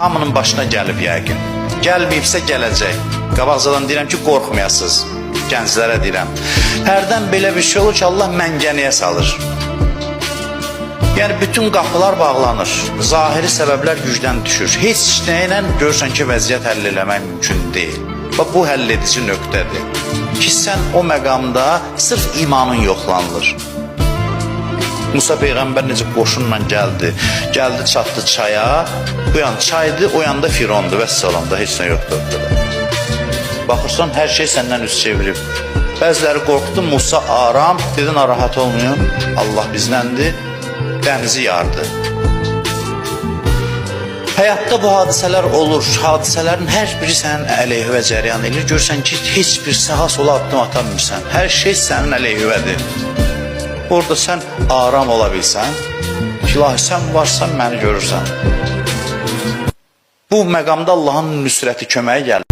hamının başına gəlib yəqin. Gəlməyibsə gələcək. Qabaqcadan deyirəm ki, qorxmayasınız. Gənclərə deyirəm. Hərdən belə bir şey olur ki, Allah məngəniyə salır. Yəni bütün qapılar bağlanır. Zahiri səbəblər gücdən düşür. Heç nəylə görürsən ki, vəziyyət həll eləmək mümkün deyil. Bax, bu həll edici nöqtədir. Ki, sən o məqamda sırf imanın yoxlanılır. Musa Peyğəmbər necə qoşunla gəldi çatdı çaya, bu yan çaydı, o yanda Firondu və salamda heç nə yoxdur. Baxırsan, hər şey səndən üst çevirib. Bəziləri qorxdu, Musa aram, dedi narahat olmayın, Allah bizləndir, dənizi yardı. Həyatda bu hadisələr olur, hadisələrin hər biri sənin əleyhivə cəryan edir. Görürsən ki, heç bir sağa sola addım atamırsan, hər şey sənin əleyhivədir. Orada sən aram ola bilsən, ilahi sən varsan, məni görürsən. Bu məqamda Allahın nüsrəti köməyi gəlir.